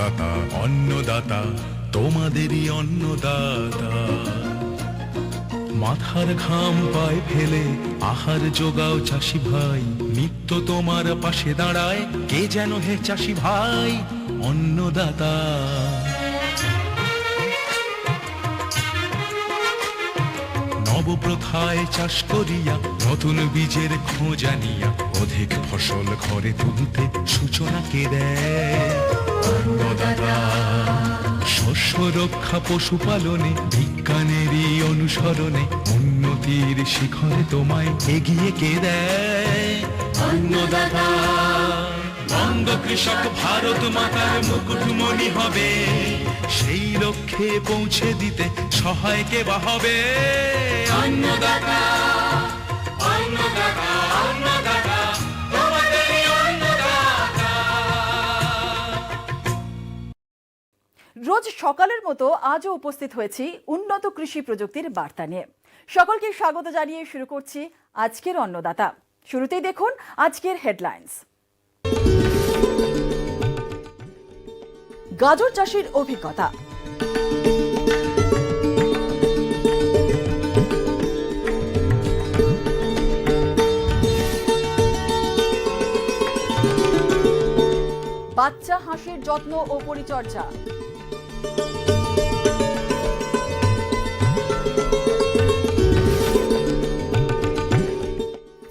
অন্নদাতা অন্নদাতা তোমাদেরই অন্নদাতা। মাথার ঘাম পায়ে ফেলে আহার জোগাও চাষি ভাই, নিত্য তোমার পাশে দাঁড়ায় কে যেন হে চাষি ভাই অন্নদাতা। নবপ্রথায় চাষ করিয়া নতুন বীজের খোঁজ আনিয়া অধিক ফসল ঘরে তুলতে সূচনাকে দেয় অন্নদাতা। শস্য রক্ষা পশুপালনে বিজ্ঞানেরই অনুসরণে উন্নতির শিখরে তোমায় এগিয়ে কে দেয় অন্নদাতা। বঙ্গ কৃষক ভারত মাতার মুকুটমণি হবে, সেই লক্ষ্যে পৌঁছে দিতে সহায় কে বা হবে অন্নদাতা অন্নদাতা অন্নদাতা তোমাদেরই অন্নদাতা। রোজ সকালের মতো আজও উপস্থিত হয়েছি উন্নত কৃষি প্রযুক্তির বার্তা নিয়ে। সকলকে স্বাগত জানিয়ে শুরু করছি আজকের অন্নদাতা। শুরুতেই দেখুন আজকের হেডলাইন্স। গাজর চাষের অভিজ্ঞতা। বাচ্চা হাঁসের যত্ন ও পরিচর্যা।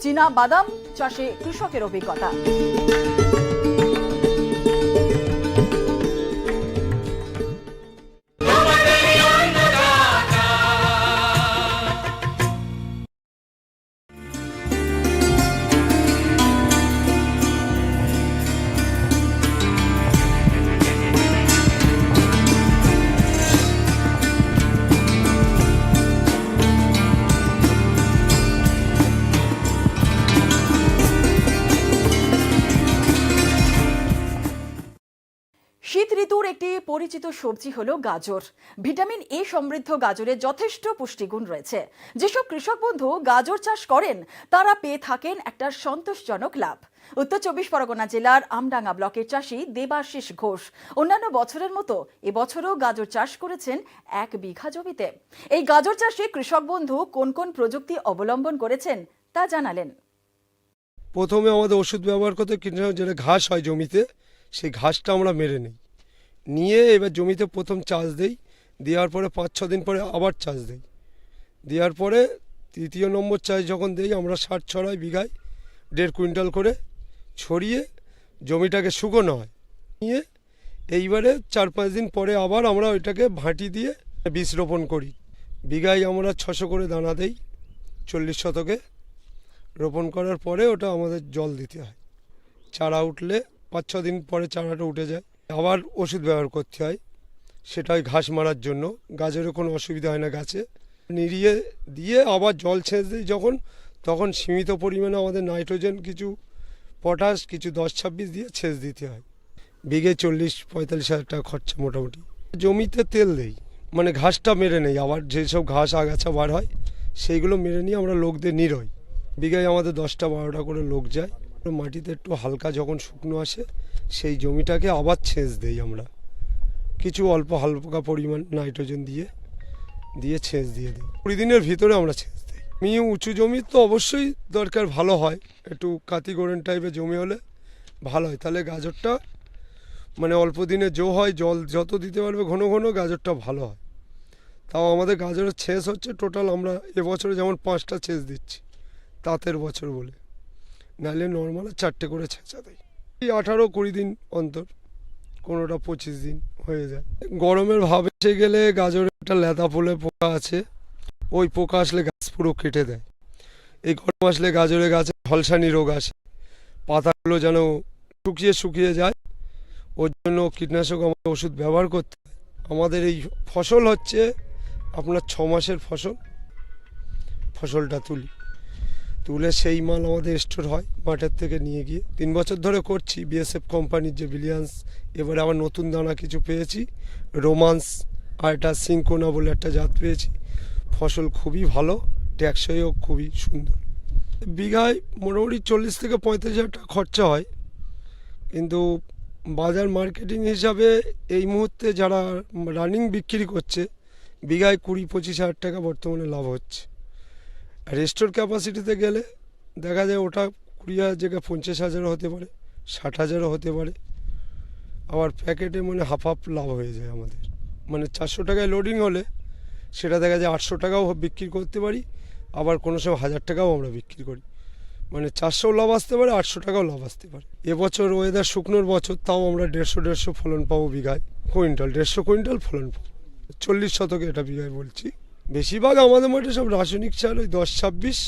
চীনা বাদাম চাষে কৃষকের অভিজ্ঞতা। শীত ঋতুর একটি পরিচিত সবজি হলো গাজর। ভিটামিন এ সমৃদ্ধ গাজরে যথেষ্ট পুষ্টিগুণ রয়েছে। যেসব কৃষক বন্ধু গাজর চাষ করেন তারা পেয়ে থাকেন একটা সন্তোষজনক লাভ। উত্তর 24 পরগনা জেলার আমডাঙ্গা ব্লকের চাষি দেবাশিস ঘোষ অন্যান্য বছরের মতো এবছরও গাজর চাষ করেছেন 1 বিঘা জমিতে। এই গাজর চাষে কৃষক বন্ধু কোন কোন প্রযুক্তি অবলম্বন করেছেন তা জানালেন। প্রথমে আমাদের ওষুধ ব্যবহার করতে কীটনাশক, যেটা ঘাস হয় জমিতে, সেই ঘাসটা আমরা মেরে নিয়ে এবার জমিতে প্রথম চাষ দেই। দেওয়ার পরে 5-6 দিন পরে আবার চাষ দেই। দেওয়ার পরে তৃতীয় নম্বর চাষ যখন দেই আমরা সার ছড়াই, বিঘায় 1.5 কুইন্টাল করে ছড়িয়ে জমিটাকে শুকনো হয়। নিয়ে এইবারে 4-5 দিন পরে আবার আমরা ওইটাকে ভাঁটি দিয়ে বীজ রোপণ করি। বিঘায় আমরা 600 করে দানা দেই 40 শতকে। রোপণ করার পরে ওটা আমাদের জল দিতে হয়। চারা উঠলে 5-6 দিন পরে চারাটা উঠে যায়। আবার ওষুধ ব্যবহার করতে হয়, সেটা ওই ঘাস মারার জন্য। গাজরে কোনো অসুবিধা হয় না, গাছে নিড়িয়ে দিয়ে আবার জল ছেঁচ দিই যখন, তখন সীমিত পরিমাণে আমাদের নাইট্রোজেন কিছু, পটাশ কিছু 10-26 দিয়ে ছেঁচ দিতে হয়। বিঘে 40-45 হাজার টাকা খরচা মোটামুটি। জমিতে তেল দেই, মানে ঘাসটা মেরে নেই। আবার যেসব ঘাস আগাছা বার হয় সেইগুলো মেরে নিয়ে আমরা লোকদের নিরোই। বিঘায় আমাদের 10-12টা করে লোক যায়। মাটিতে একটু হালকা যখন শুকনো আসে সেই জমিটাকে আবার ছেঁচ দেই আমরা, কিছু অল্প হালকা পরিমাণ নাইট্রোজেন দিয়ে ছেঁচ দিয়ে দিই। 20 দিনের ভিতরে আমরা ছেঁচ দিই। উঁচু জমি তো অবশ্যই দরকার, ভালো হয় একটু কাতি গোরেন টাইপের জমি হলে ভালো হয়, তাহলে গাজরটা মানে অল্প দিনে হয়, জল যত দিতে পারবে ঘন ঘন গাজরটা ভালো হয়। তাও আমাদের গাজরের ছেঁচ হচ্ছে টোটাল, আমরা এবছরে যেমন 5টা ছেঁচ দিচ্ছি তাঁতের বছর বলে, নাহলে নর্মালে 4টে করে ছেঁচা দেয়। 18-20 দিন অন্তর, কোনোটা 25 দিন হয়ে যায়। গরমের ভাব এসে গেলে গাজরের একটা লেদা ফুলে পোকা আছে, ওই পোকা আসলে গাছ পুরো কেটে দেয়। এই গরম আসলে গাজরের গাছে ঝলসানি রোগ আসে, পাতাগুলো যেন শুকিয়ে যায়। ওর জন্য কীটনাশক আমাদের ওষুধ ব্যবহার করতে হয়। আমাদের এই ফসল হচ্ছে আপনার 6 মাসের ফসলটা তুলে সেই মাল আমাদের স্টোর হয় মাঠের থেকে নিয়ে গিয়ে। 3 বছর ধরে করছি বিএসএফ কোম্পানির যে বিলিয়ান্স, এবারে আবার নতুন দানা কিছু পেয়েছি, রোমান্স, আর একটা সিঙ্কোনা বলে একটা জাত পেয়েছি। ফসল খুবই ভালো, টেকসইও খুবই সুন্দর। বিঘায় মোটামুটি 40 থেকে 35 হাজার টাকা খরচা হয়, কিন্তু বাজার মার্কেটিং হিসাবে এই মুহূর্তে যারা রানিং বিক্রি করছে বিঘায় 20-25 হাজার টাকা বর্তমানে লাভ হচ্ছে। আর স্টোর ক্যাপাসিটিতে গেলে দেখা যায় ওটা 20,000 জায়গায় 50,000 হতে পারে, 60,000 হতে পারে। আবার প্যাকেটে মানে হাফ হাফ লাভ হয়ে যায় আমাদের। মানে 400 টাকায় লোডিং হলে সেটা দেখা যায় 800 টাকাও বিক্রি করতে পারি, আবার কোনো সময় 1000 টাকাও আমরা বিক্রি করি। মানে 400 লাভ আসতে পারে, 800 টাকাও লাভ আসতে পারে। এবছর ওয়েদার শুকনোর বছর, তাও আমরা 150 ফলন পাবো বিঘায়, 150 কুইন্টাল ফলন পাবো। 40 শতকে এটা বিঘায় বলছি। বেশিরভাগ আমাদের মাঠে সব রাসায়নিক সার, ওই 10-26,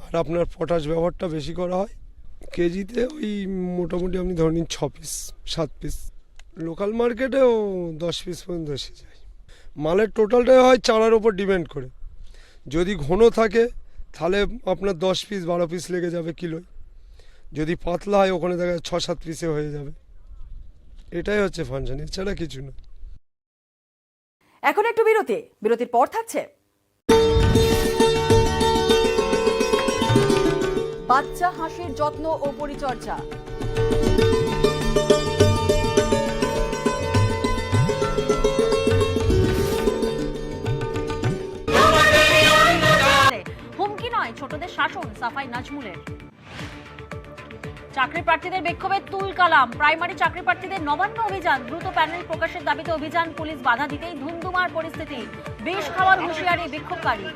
আর আপনার পটাশ ব্যবহারটা বেশি করা হয়। কেজিতে ওই মোটামুটি আপনি ধরে নিন 6 পিস 7 পিস। লোকাল মার্কেটেও 10 পিস পর্যন্ত এসে যায়। মালের টোটালটাই হয় চারার ওপর ডিপেন্ড করে। যদি ঘন থাকে তাহলে আপনার 10 পিস 12 পিস লেগে যাবে কিলোয়। যদি পাতলা হয় ওখানে দেখা যায় 6-7 পিসে হয়ে যাবে। এটাই হচ্ছে ফাংশন, এছাড়া কিছু না। এখন একটু বিরতির পর থাকছে বাচ্চা হাঁসের যত্ন ও পরিচর্যা। হুমকি নয় ছোটদের শাসন, সাফাই নাজমুলের। চাকরি প্রার্থীদের বিক্ষোভে তুলকালাম। প্রাইমারি চাকরি প্রার্থীদের নবান্ন অভিযান, দ্রুত প্যানেল প্রকাশের দাবিতে অভিযান, পুলিশ বাধা দিতেই ধুন্ধুমার পরিস্থিতি। বিষ খাওয়ার হুঁশিয়ারি বিক্ষোভকারী।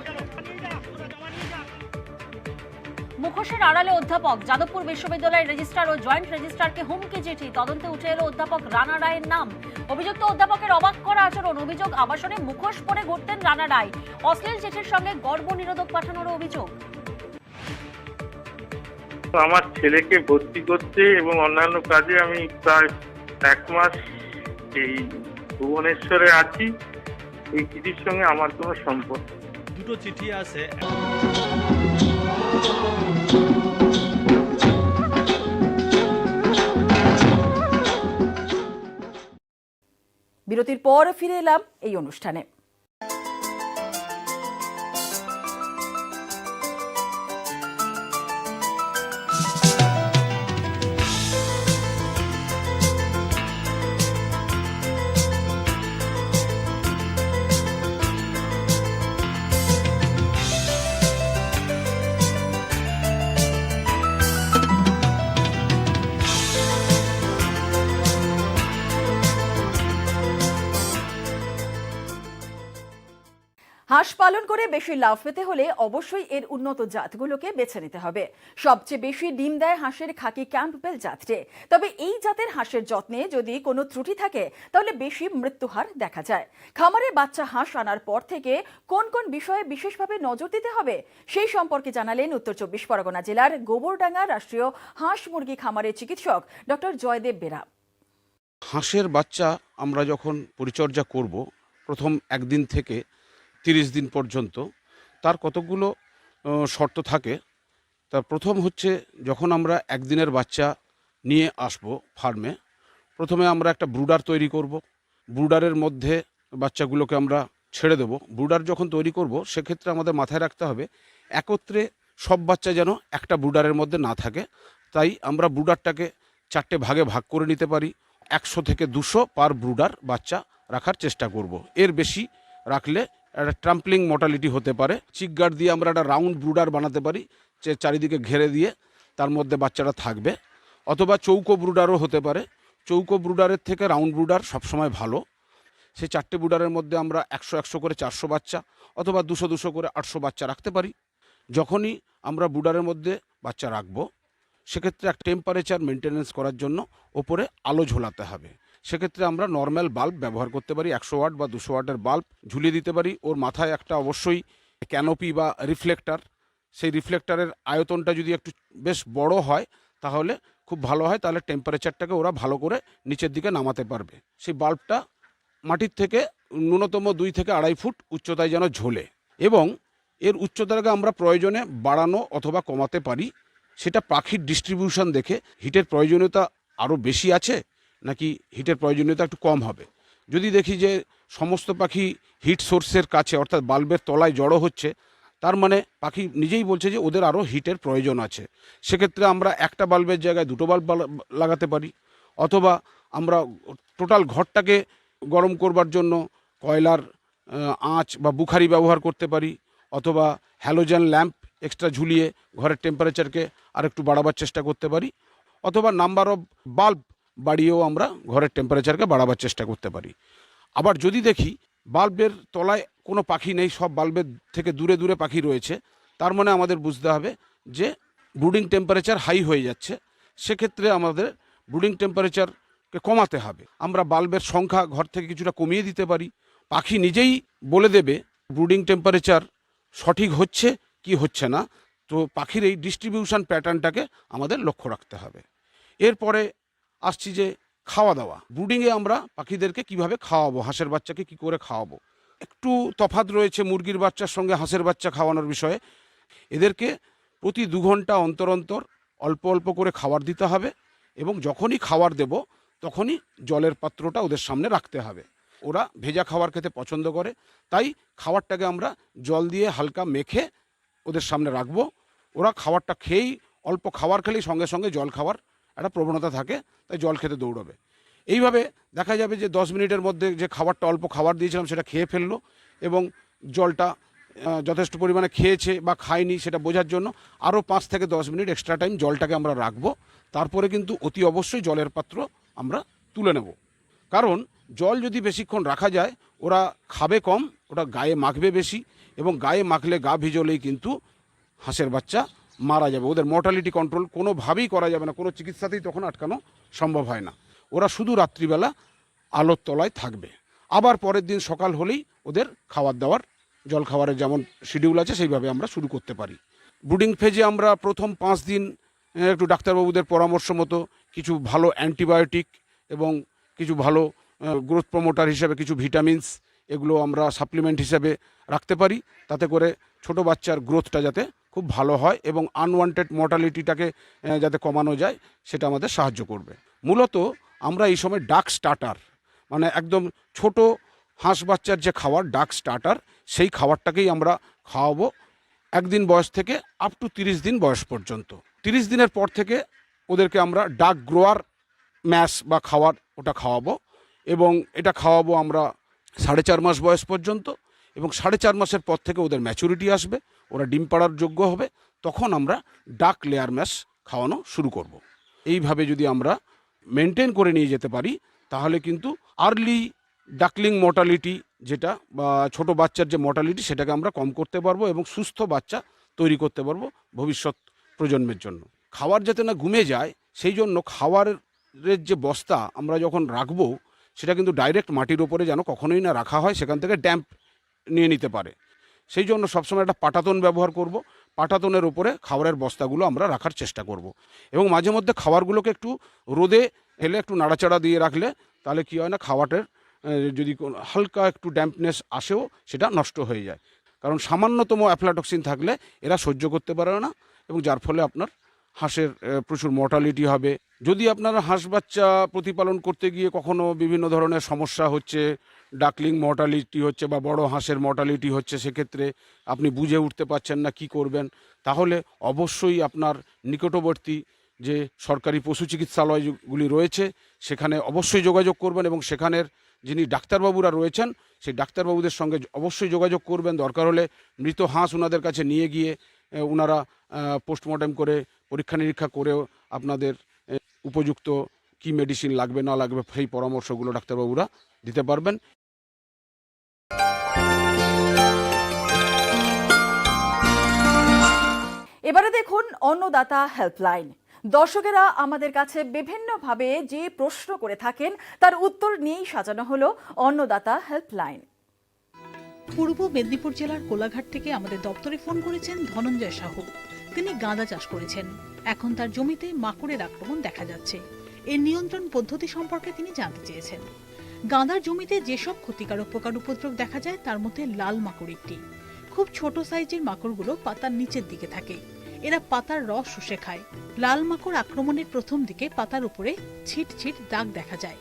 মুখোশের আড়ালে অধ্যাপক, যাদবপুর বিশ্ববিদ্যালয়ের রেজিস্ট্রার ও জয়েন্ট রেজিস্ট্রারকে হুমকি চিঠি, তদন্তে উঠে এলো অধ্যাপক রানা রায়ের নাম। অভিযুক্ত অধ্যাপকের অবাক করা আচরণ, অভিযোগ আবাসনে মুখোশ পরে ঘুরতেন রানা রায়। অশ্লীল চিঠির সঙ্গে গর্ভনিরোধক পাঠানোরও অভিযোগ। আমার ছেলেকে ভর্তি করতে এবং অন্যান্য কাজে আমি প্রায় 1 মাস এই ভুবনেশ্বরে আছি। এই চিঠির সঙ্গে আমার কোনো সম্পর্ক। দুটো চিঠি আছে। বিরতির পর ফিরে এলাম এই অনুষ্ঠানে। হাঁস পালন করে বেশি লাভ পেতে হলে অবশ্যই এর উন্নত জাতগুলোকে বেছে নিতে হবে। সবচেয়ে বেশি ডিম দেয় হাঁসের খাকি ক্যাম্পবেল জাতটি। তবে এই জাতের হাঁসের যত্নে যদি কোনো ত্রুটি থাকে তাহলে বেশি মৃত্যুহার দেখা যায়। খামারে বাচ্চা হাঁস আনার পর থেকে কোন কোন বিষয়ে বিশেষভাবে নজর দিতে হবে সেই সম্পর্কে জানালেন উত্তর 24 পরগনা জেলার গোবরডাঙ্গা রাষ্ট্রীয় হাঁস মুরগি খামারের চিকিৎসক ডক্টর জয়দেব বেরা। হাঁসের বাচ্চা আমরা যখন পরিচর্যা করব প্রথম 1 দিন থেকে 30 দিন পর্যন্ত, তার কতগুলো শর্ত থাকে। তার প্রথম হচ্ছে, যখন আমরা 1 দিনের বাচ্চা নিয়ে আসব ফার্মে, প্রথমে আমরা একটা ব্রুডার তৈরি করব। ব্রুডারের মধ্যে বাচ্চাগুলোকে আমরা ছেড়ে দেব। ব্রুডার যখন তৈরি করব সেক্ষেত্রে আমাদের মাথায় রাখতে হবে একত্রে সব বাচ্চা যেন একটা ব্রুডারের মধ্যে না থাকে। তাই আমরা ব্রুডারটাকে 4টে ভাগে ভাগ করে নিতে পারি। 100 থেকে 200 পার ব্রুডার বাচ্চা রাখার চেষ্টা করব। এর বেশি রাখলে একটা ট্রাম্পলিং মর্টালিটি হতে পারে। চিকগার্ড দিয়ে আমরা একটা রাউন্ড ব্রুডার বানাতে পারি, যে চারিদিকে ঘেরে দিয়ে তার মধ্যে বাচ্চারা থাকবে। অথবা চৌকো ব্রুডারও হতে পারে। চৌকো ব্রুডারের থেকে রাউন্ড ব্রুডার সবসময় ভালো। সেই 4টে ব্রুডারের মধ্যে আমরা 100-100 করে 400 বাচ্চা অথবা 200-200 করে 800 বাচ্চা রাখতে পারি। যখনই আমরা ব্রুডারের মধ্যে বাচ্চা রাখবো সেক্ষেত্রে এক টেম্পারেচার মেনটেনেন্স করার জন্য ওপরে আলো ঝোলাতে হবে। সেক্ষেত্রে আমরা নর্মাল বাল্ব ব্যবহার করতে পারি, 100 ওয়াট বা 200 ওয়াটের বাল্ব ঝুলিয়ে দিতে পারি। ওর মাথায় একটা অবশ্যই ক্যানোপি বা রিফ্লেক্টর, সেই রিফ্লেক্টরের আয়তনটা যদি একটু বেশ বড় হয় তাহলে খুব ভালো হয়, তাহলে টেম্পারেচারটাকে ওরা ভালো করে নিচের দিকে নামাতে পারবে। সেই বাল্বটা মাটির থেকে ন্যূনতম 2 থেকে 2.5 ফুট উচ্চতায় যেন ঝোলে, এবং এর উচ্চতাকে আমরা প্রয়োজনে বাড়ানো অথবা কমাতে পারি। সেটা পাখির ডিস্ট্রিবিউশন দেখে হিটের প্রয়োজনীয়তা আরও বেশি আছে নাকি হিটের প্রয়োজনীয়তা একটু কম হবে। যদি দেখি যে সমস্ত পাখি হিট সোর্সের কাছে অর্থাৎ বাল্বের তলায় জড়ো হচ্ছে, তার মানে পাখি নিজেই বলছে যে ওদের আরও হিটের প্রয়োজন আছে। সেক্ষেত্রে আমরা একটা বাল্বের জায়গায় 2টো বাল্ব লাগাতে পারি, অথবা আমরা টোটাল ঘরটাকে গরম করবার জন্য কয়লার আঁচ বা বুখারি ব্যবহার করতে পারি, অথবা হ্যালোজেন ল্যাম্প এক্সট্রা ঝুলিয়ে ঘরের টেম্পারেচারকে আরেকটু বাড়াবার চেষ্টা করতে পারি, অথবা নাম্বার অফ বাল্ব বাড়িয়েও আমরা ঘরের টেম্পারেচারকে বাড়াবার চেষ্টা করতে পারি। আবার যদি দেখি বাল্বের তলায় কোনো পাখি নেই, সব বাল্বের থেকে দূরে দূরে পাখি রয়েছে, তার মানে আমাদের বুঝতে হবে যে ব্রুডিং টেম্পারেচার হাই হয়ে যাচ্ছে। সেক্ষেত্রে আমাদের ব্রুডিং টেম্পারেচারকে কমাতে হবে। আমরা বাল্বের সংখ্যা ঘর থেকে কিছুটা কমিয়ে দিতে পারি। পাখি নিজেই বলে দেবে ব্রুডিং টেম্পারেচার সঠিক হচ্ছে কি হচ্ছে না। তো পাখির এই ডিস্ট্রিবিউশন প্যাটার্নটাকে আমাদের লক্ষ্য রাখতে হবে। এরপরে আসছি যে খাওয়া দাওয়া। ব্রুডিংয়ে আমরা পাখিদেরকে কিভাবে খাওয়াবো, হাঁসের বাচ্চাকে কি করে খাওয়াবো, একটু তফাৎ রয়েছে মুরগির বাচ্চার সঙ্গে হাঁসের বাচ্চা খাওয়ানোর বিষয়ে। এদেরকে প্রতি 2 ঘন্টা অন্তর অন্তর অল্প অল্প করে খাবার দিতে হবে, এবং যখনই খাবার দেব তখনই জলের পাত্রটা ওদের সামনে রাখতে হবে। ওরা ভেজা খাবার খেতে পছন্দ করে, তাই খাবারটাকে আমরা জল দিয়ে হালকা মেখে ওদের সামনে রাখবো। ওরা খাবারটা খেয়েই, অল্প খাবার খেলেই সঙ্গে সঙ্গে জল খাওয়ার একটা প্রবণতা থাকে, তাই জল খেতে দৌড়বে। এইভাবে দেখা যাবে যে 10 মিনিটের মধ্যে যে খাবারটা অল্প খাবার দিয়েছিলাম সেটা খেয়ে ফেললো, এবং জলটা যথেষ্ট পরিমাণে খেয়েছে বা খায়নি সেটা বোঝার জন্য আরও 5 থেকে 10 মিনিট এক্সট্রা টাইম জলটাকে আমরা রাখবো। তারপরে কিন্তু অতি অবশ্যই জলের পাত্র আমরা তুলে নেব, কারণ জল যদি বেশিক্ষণ রাখা যায় ওরা খাবে কম, ওটা গায়ে মাখবে বেশি, এবং গায়ে মাখলে গা ভিজলেই কিন্তু হাঁসের বাচ্চা মারা যাবে। ওদের মর্টালিটি কন্ট্রোল কোনোভাবেই করা যাবে না, কোনো চিকিৎসাতেই তখন আটকানো সম্ভব হয় না। ওরা শুধু রাত্রিবেলা আলোর তলায় থাকবে। আবার পরের দিন সকাল হলেই ওদের খাবার দাবার, জল খাবারের যেমন শিডিউল আছে সেইভাবে আমরা শুরু করতে পারি। ব্রুডিং ফেজে আমরা প্রথম 5 দিন একটু ডাক্তারবাবুদের পরামর্শ মতো কিছু ভালো অ্যান্টিবায়োটিক এবং কিছু ভালো গ্রোথ প্রমোটার হিসেবে কিছু ভিটামিনস, এগুলো আমরা সাপ্লিমেন্ট হিসেবে রাখতে পারি, তাতে করে ছোট বাচ্চার গ্রোথটা যাতে খুব ভালো হয় এবং আনওয়ান্টেড মর্টালিটিটাকে যাতে কমানো যায়, সেটা আমাদের সাহায্য করবে। মূলত আমরা এই সময় ডাক স্টার্টার, মানে একদম ছোট হাঁস বাচ্চার যে খাবার ডাক স্টার্টার, সেই খাবারটাকেই আমরা খাওয়াবো 1 দিন বয়স থেকে আপ টু 30 দিন বয়স পর্যন্ত। 30 দিনের পর থেকে ওদেরকে আমরা ডাক গ্রোয়ার ম্যাশ বা খাবার ওটা খাওয়াবো, এবং এটা খাওয়াবো আমরা 4.5 মাস বয়স পর্যন্ত, এবং 4.5 মাসের পর থেকে ওদের ম্যাচুরিটি আসবে, ওরা ডিম পাড়ার যোগ্য হবে, তখন আমরা ডাক লেয়ার ম্যাশ খাওয়ানো শুরু করব। এইভাবে যদি আমরা মেনটেন করে নিয়ে যেতে পারি তাহলে কিন্তু আর্লি ডাকলিং মর্টালিটি যেটা বা ছোট বাচ্চার যে মর্টালিটি সেটাকে আমরা কম করতে পারবো, এবং সুস্থ বাচ্চা তৈরি করতে পারবো ভবিষ্যৎ প্রজন্মের জন্য। খাবার যাতে না গুমে যায় সেই জন্য খাবারের যে বস্তা আমরা যখন রাখবো সেটা কিন্তু ডাইরেক্ট মাটির ওপরে যেন কখনোই না রাখা হয়, সেখান থেকে ড্যাম্প নিয়ে নিতে পারে। সেই জন্য সবসময় একটা পাটাতন ব্যবহার করব, পাটাতনের ওপরে খাবারের বস্তাগুলো আমরা রাখার চেষ্টা করব, এবং মাঝে মধ্যে খাবারগুলোকে একটু রোদে ফেলে একটু নাড়াচাড়া দিয়ে রাখলে তাহলে কী হয় না, খাবারের যদি হালকা একটু ড্যাম্পনেস আসেও সেটা নষ্ট হয়ে যায়, কারণ সামান্যতম অ্যাফ্লাটক্সিন থাকলে এরা সহ্য করতে পারে না, এবং যার ফলে আপনার হাঁসের প্রচুর মর্টালিটি হবে। যদি আপনারা হাঁস বাচ্চা প্রতিপালন করতে গিয়ে কখনো বিভিন্ন ধরনের সমস্যা হচ্ছে, ডাকলিং মর্টালিটি হচ্ছে বা বড় হাঁসের মর্টালিটি হচ্ছে, সেক্ষেত্রে আপনি বুঝে উঠতে পারছেন না কি করবেন, তাহলে অবশ্যই আপনার নিকটবর্তী যে সরকারি পশু চিকিৎসালয়গুলি রয়েছে সেখানে অবশ্যই যোগাযোগ করবেন, এবং সেখানের যিনি ডাক্তারবাবুরা রয়েছেন সেই ডাক্তারবাবুদের সঙ্গে অবশ্যই যোগাযোগ করবেন। দরকার হলে মৃত হাঁস ওনাদের কাছে নিয়ে গিয়ে ওনারা পোস্টমর্টেম করে পরীক্ষা নিরীক্ষা করেও আপনাদের উপযুক্ত কি মেডিসিন লাগবে না লাগবে সেই পরামর্শগুলো ডাক্তারবাবুরা দিতে পারবেন। এবারে দেখুন অন্নদাতা হেল্পলাইন। দর্শকেরা আমাদের কাছে বিভিন্নভাবে যে প্রশ্ন করে থাকেন তার উত্তর নিয়েই সাজানো হলো অন্নদাতা হেল্পলাইন। পূর্ব মেদিনীপুর জেলার কোলাঘাট থেকে আমাদের দপ্তরে ফোন করেছেন ধনঞ্জয় সাহু। তিনি গাঁদা চাষ করেছেন। এখন তার জমিতে মাকড়ের আক্রমণ দেখা যাচ্ছে। এর নিয়ন্ত্রণ পদ্ধতি সম্পর্কে তিনি জানতে চেয়েছেন। গাঁদার জমিতে যেসব ক্ষতিকারক পোকার উপদ্রব দেখা যায় তার মধ্যে লাল মাকড় একটি। খুব ছোট সাইজের মাকড়গুলো পাতার নিচের দিকে থাকে। এরা পাতার রস শুষে খায়। লাল মাকড় আক্রমণের প্রথম দিকে পাতার উপরে ছিট ছিট দাগ দেখা যায়,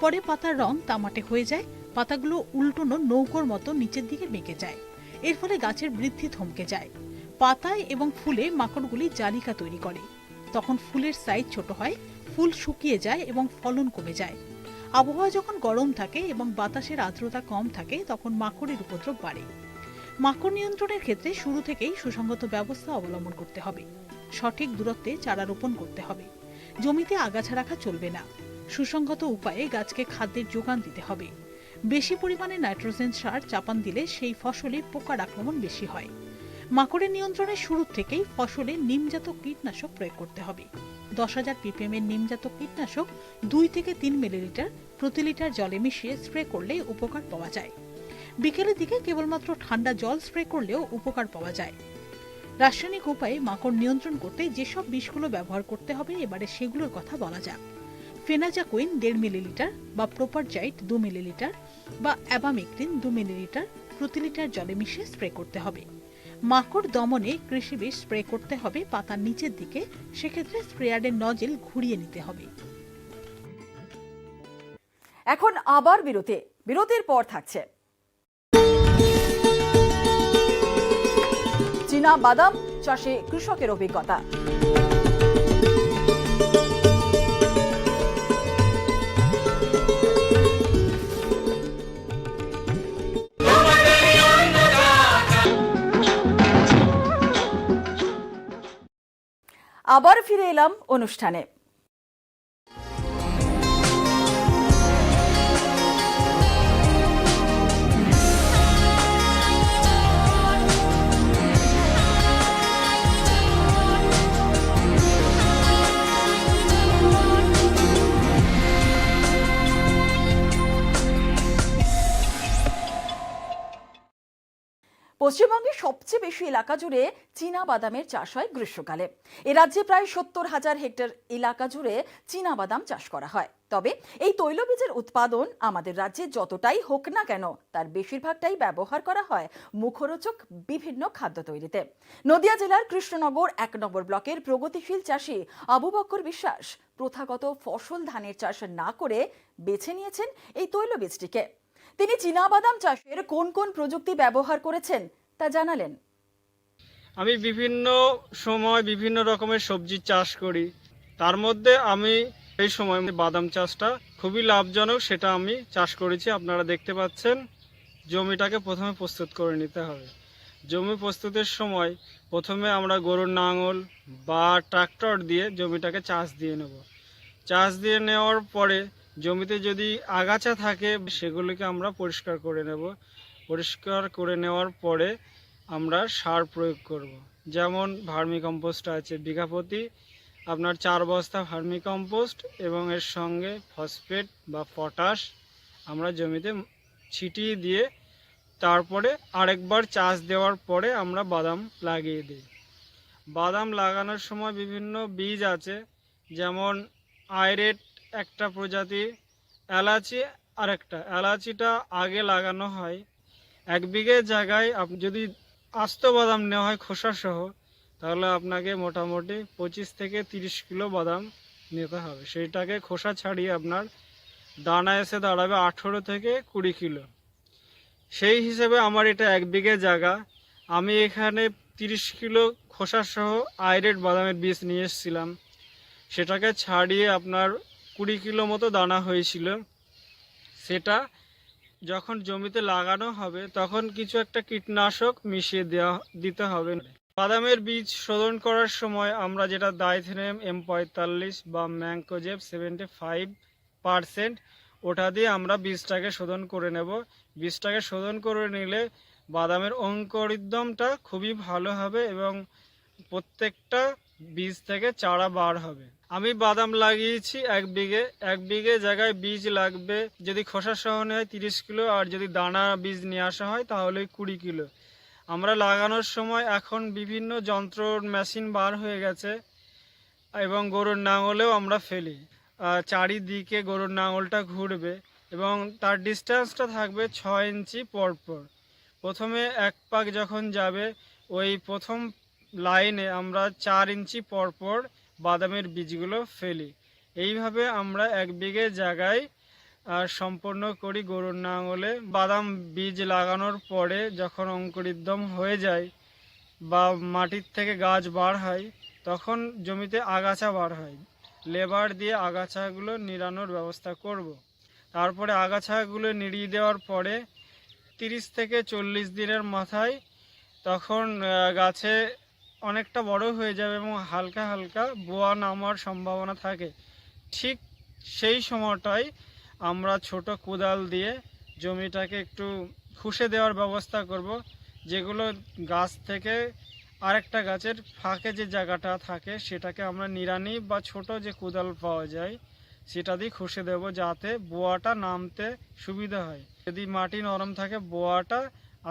পরে পাতার রং তামাটে হয়ে যায়, পাতাগুলো উল্টোনো নৌকোর মতো নিচের দিকে বেঁকে যায়। এর ফলে গাছের বৃদ্ধি থমকে যায়। পাতায় এবং ফুলে মাকড়গুলি জালিকা তৈরি করে। তখন ফুলের সাইজ ছোট হয়, ফুল শুকিয়ে যায় এবং ফলন কমে যায়। আবহাওয়া যখন গরম থাকে এবং বাতাসের আর্দ্রতা কম থাকে তখন মাকড়ের উপদ্রব বাড়ে। মাকড় নিয়ন্ত্রণের ক্ষেত্রে শুরু থেকেই সুসংগত ব্যবস্থা অবলম্বন করতে হবে। সঠিক দূরত্বে চারা রোপণ করতে হবে। জমিতে আগাছা রাখা চলবে না। সুসংগত উপায়ে গাছকে খাদ্যের যোগান দিতে হবে। বেশি পরিমাণে নাইট্রোজেন সার চাপান দিলে সেই ফসলে পোকার আক্রমণ বেশি হয়। মাকড়ের নিয়ন্ত্রণের শুরু থেকেই ফসলে নিমজাত কীটনাশক প্রয়োগ করতে হবে। 10,000 ppm এর নিমজাত কীটনাশক 2 থেকে 3 মিলিলিটার প্রতি লিটার জলে মিশিয়ে স্প্রে করলে উপকার পাওয়া যায়। বিকেলের দিকে কেবলমাত্র ঠান্ডা জল স্প্রে করলেও উপকার পাওয়া যায়। রাসায়নিক উপায়ে মাকড় নিয়ন্ত্রণ করতে যেসব বিষগুলো ব্যবহার করতে হবে এবারে সেগুলোর কথা বলা যাক। ফেনাজাকুইন 1.5 মিলিলিটার বা প্রোপারজাইট 2 মিলিলিটার বা অ্যাবামেক্টিন 2 মিলিলিটার প্রতি লিটার জলে মিশিয়ে স্প্রে করতে হবে। মাকড় দমনে কৃষি বিষ স্প্রে করতে হবে পাতার নিচের দিকে, সেক্ষেত্রে স্প্রেয়ারের নজেল ঘুরিয়ে নিতে হবে। এখন আবার বিরতির পর থাকছে চীনা বাদাম চাষে কৃষকের অভিজ্ঞতা। আবার ফিরে এলাম অনুষ্ঠানে। পশ্চিমবঙ্গের সবচেয়ে বেশি এলাকা জুড়ে চীনা বাদামের চাষ হয় গ্রীষ্মকালে। এ রাজ্যে প্রায় 70,000 হেক্টর এলাকা জুড়ে চীনা বাদাম চাষ করা হয়। তবে এই তৈলবীজের উৎপাদন আমাদের রাজ্যে যতটাই হোক না কেন তার বেশিরভাগটাই ব্যবহার করা হয় মুখরোচক বিভিন্ন খাদ্য তৈরিতে। নদিয়া জেলার কৃষ্ণনগর 1 নম্বর ব্লকের প্রগতিশীল চাষী আবু বক্কর বিশ্বাস প্রথাগত ফসল ধানের চাষ না করে বেছে নিয়েছেন এই তৈলবীজটিকে। তিনি চীনাবাদাম চাষের কোন কোন প্রযুক্তি ব্যবহার করেছেন তা জানালেন। আমি বিভিন্ন সময় বিভিন্ন রকমের সবজি চাষ করি, তার মধ্যে আমি এই সময় বাদাম চাষটা খুবই লাভজনক, সেটা আমি চাষ করেছি। আপনারা দেখতে পাচ্ছেন জমিটাকে প্রথমে প্রস্তুত করে নিতে হবে। জমি প্রস্তুতের সময় প্রথমে আমরা গরুর নাঙল বা ট্রাক্টর দিয়ে জমিটাকে চাষ দিয়ে নেব। চাষ দিয়ে নেওয়ার পরে জমিতে যদি আগাছা থাকে সেগুলিকে আমরা পরিষ্কার করে নেব। পরিষ্কার করে নেওয়ার পরে আমরা সার প্রয়োগ করব। যেমন ভার্মি কম্পোস্ট আছে, বিঘা প্রতি আপনার 4 বস্তা ভার্মি কম্পোস্ট এবং এর সঙ্গে ফসফেট বা পটাশ আমরা জমিতে ছিটিয়ে দিয়ে তারপরে আরেকবার চাষ দেওয়ার পরে আমরা বাদাম লাগিয়ে দিই। বাদাম লাগানোর সময় বিভিন্ন বীজ আছে, যেমন আইরেট একটা প্রজাতি, এলাচি আরেকটা। এলাচিটা আগে লাগানো হয়। 1 বিঘে জায়গায় যদি আস্ত বাদাম নেওয়া হয় খোসা সহ, তাহলে আপনাকে মোটামুটি 25 থেকে 30 কিলো বাদাম নিতে হবে। সেইটাকে খোসা ছাড়িয়ে আপনার দানা এসে দাঁড়াবে 18 থেকে 20 কিলো। সেই হিসেবে আমার এটা 1 বিঘে জায়গা, আমি এখানে 30 কিলো খোসা সহ আইরেট বাদামের বীজ নিয়ে এসেছিলাম। সেটাকে ছাড়িয়ে আপনার 20 কিলো মতো দানা হয়েছিল। সেটা যখন জমিতে লাগানো হবে তখন কিছু একটা কীটনাশক মিশিয়ে দিতে হবে। বাদামের বীজ শোধন করার সময় আমরা যেটা ডাইথেনিয়াম M45 বা ম্যাঙ্কোজেব 75% ওটা দিয়ে আমরা বীজটাকে শোধন করে নেব। বীজটাকে শোধন করে নিলে বাদামের অঙ্কুরোদ্গমটা খুবই ভালো হবে এবং প্রত্যেকটা বীজ থেকে চারা বার হবে। আমি বাদাম লাগিয়েছি 1 বিঘে জায়গায় বীজ লাগবে যদি খোসা সহ নেয় 30 কিলো, আর যদি দানা বীজ নিয়ে আসা হয় তাহলে 20 কিলো। আমরা লাগানোর সময় এখন বিভিন্ন যন্ত্র মেশিন বার হয়ে গেছে এবং গরুর নাঙলেও আমরা ফেলি। চারিদিকে গরুর নাঙলটা ঘুরবে এবং তার ডিস্টেন্সটা থাকবে 6 ইঞ্চি পরপর। প্রথমে 1 পাক যখন যাবে ওই প্রথম লাইনে আমরা 4 ইঞ্চি পরপর বাদামের বীজগুলো ফেলি। এইভাবে আমরা 1 বিঘে জায়গায় সম্পন্ন করি গরুর নাঙলে। বাদাম বীজ লাগানোর পরে যখন অঙ্কুরোদ্গম হয়ে যায় বা মাটির থেকে গাছ বার হয় তখন জমিতে আগাছা বার হয়। লেবার দিয়ে আগাছাগুলো নিড়ানোর ব্যবস্থা করব। তারপরে আগাছাগুলো নিড়িয়ে দেওয়ার পরে 30 থেকে 40 দিনের মাথায় তখন গাছে অনেকটা বড় হয়ে যাবে এবং হালকা হালকা বোয়া নামার সম্ভাবনা থাকে। ঠিক সেই সময়টাই আমরা ছোট কোদাল দিয়ে জমিটাকে একটু খুশে দেওয়ার ব্যবস্থা করব, যেগুলো গাছ থেকে আরেকটা গাছের ফাঁকে যে জায়গাটা থাকে সেটাকে আমরা নিড়ানি বা ছোট যে কোদাল পাওয়া যায় সেটা দিয়ে খুশে দেব, যাতে বোয়াটা নামতে সুবিধা হয়। যদি মাটি নরম থাকে বোয়াটা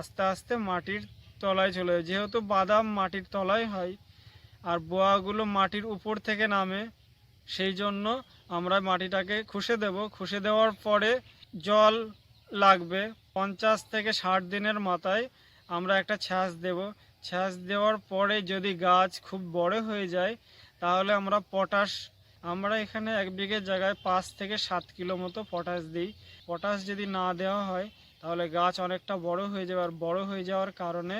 আস্তে আস্তে মাটির তলায় চলে যায়। যেহেতু বাদাম মাটির তলায় হয় আর বোয়াগুলো মাটির উপর থেকে নামে, সেই জন্য আমরা মাটিটাকে খুশে দেব। খুশে দেওয়ার পরে জল লাগবে। 50 থেকে 60 দিনের মাথায় আমরা একটা ছাঁচ দেব। ছাঁচ দেওয়ার পরে যদি গাছ খুব বড় হয়ে যায় তাহলে আমরা পটাশ, আমরা এখানে 1 বিঘে জায়গায় 5 থেকে 7 কিলো মতো পটাশ দিই। পটাশ যদি না দেওয়া হয় তাহলে গাছ অনেকটা বড় হয়ে যাবে, আর বড় হয়ে যাওয়ার কারণে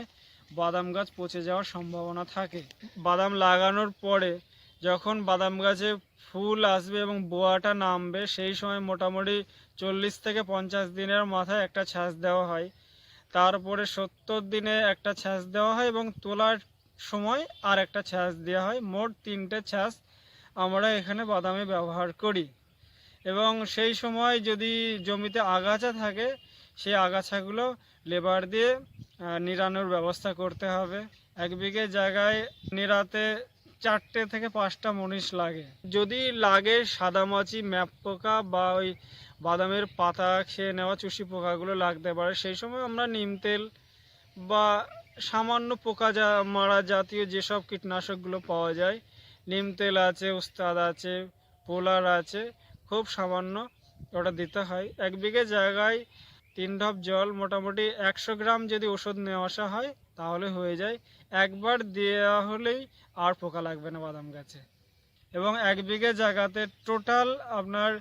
বাদাম গাছ পচে যাওয়ার সম্ভাবনা থাকে। বাদাম লাগানোর পরে যখন বাদাম গাছে ফুল আসবে এবং বোয়াটা নামবে সেই সময় মোটামুটি 40 থেকে 50 দিনের মাথায় একটা ছাঁচ দেওয়া হয়। তারপরে 70 দিনে একটা ছাঁচ দেওয়া হয় এবং তোলার সময় আর একটা ছাঁচ দেওয়া হয়। মোট 3টে ছাঁচ আমরা এখানে বাদামে ব্যবহার করি। এবং সেই সময় যদি জমিতে আগাছা থাকে সেই আগাছাগুলো লেবার দিয়ে নিড়ানোর ব্যবস্থা করতে হবে। 1 বিঘে জায়গায় নিড়াতে 4টে থেকে 5টা মনীষ লাগে। যদি লাগে সাদামাছি, ম্যাপ পোকা বা ওই বাদামের পাতা খেয়ে নেওয়া চুষি পোকাগুলো লাগতে পারে, সেই সময় আমরা নিম তেল বা সামান্য পোকা মারা জাতীয় যেসব কীটনাশকগুলো পাওয়া যায়, নিম তেল আছে, উস্তাদ আছে, পোলার আছে, খুব সামান্য ওটা দিতে হয়। 1 বিঘে জায়গায় 3 ঢপ জল, মোটামুটি 100 গ্রাম যদি ওষুধ নেওয়া আসা হয় তাহলে হয়ে যায়। একবার দেওয়া হলেই আর পোকা লাগবে না বাদাম গাছে। এবং 1 বিঘে জায়গাতে টোটাল আপনার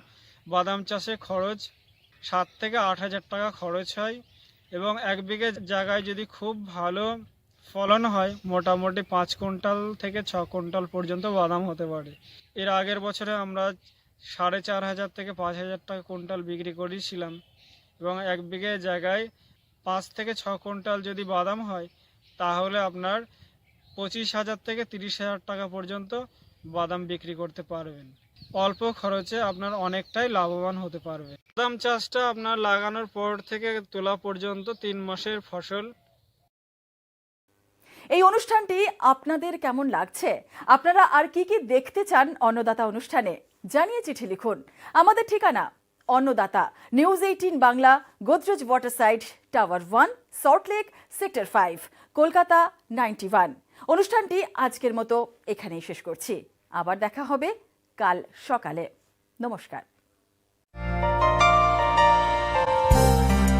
বাদাম চাষে খরচ 7 থেকে 8 হাজার টাকা খরচ হয়। এবং 1 বিঘে জায়গায় যদি খুব ভালো ফলন হয় মোটামুটি 5 কুইন্টাল থেকে 6 কুইন্টাল পর্যন্ত বাদাম হতে পারে। এর আগের বছরে আমরা 4,500 থেকে 5,000 টাকা কুইন্টাল বিক্রি করেছিলাম। এবং 1 বিঘে জায়গায় 5 থেকে 6 কুইন্টাল যদি বাদাম হয় তাহলে আপনার 25,000 থেকে 30,000 টাকা পর্যন্ত বাদাম বিক্রি করতে পারবেন। অল্প খরচে আপনার অনেকটাই লাভবান হতে পারবে। বাদাম চাষটা আপনার লাগানোর পর থেকে তোলা পর্যন্ত 3 মাসের ফসল। এই অনুষ্ঠানটি আপনাদের কেমন লাগছে? আপনারা আর কি কি দেখতে চান অন্নদাতা অনুষ্ঠানে? জানিয়ে চিঠি লিখুন। আমাদের ঠিকানা Annadata, news 18 Bangla, Godrej waterside, tower 1, Salt Lake, sector 5, Kolkata 91। অনুষ্ঠানটি আজকের মতো এখানেই শেষ করছি। আবার দেখা হবে কাল সকালে। নমস্কার।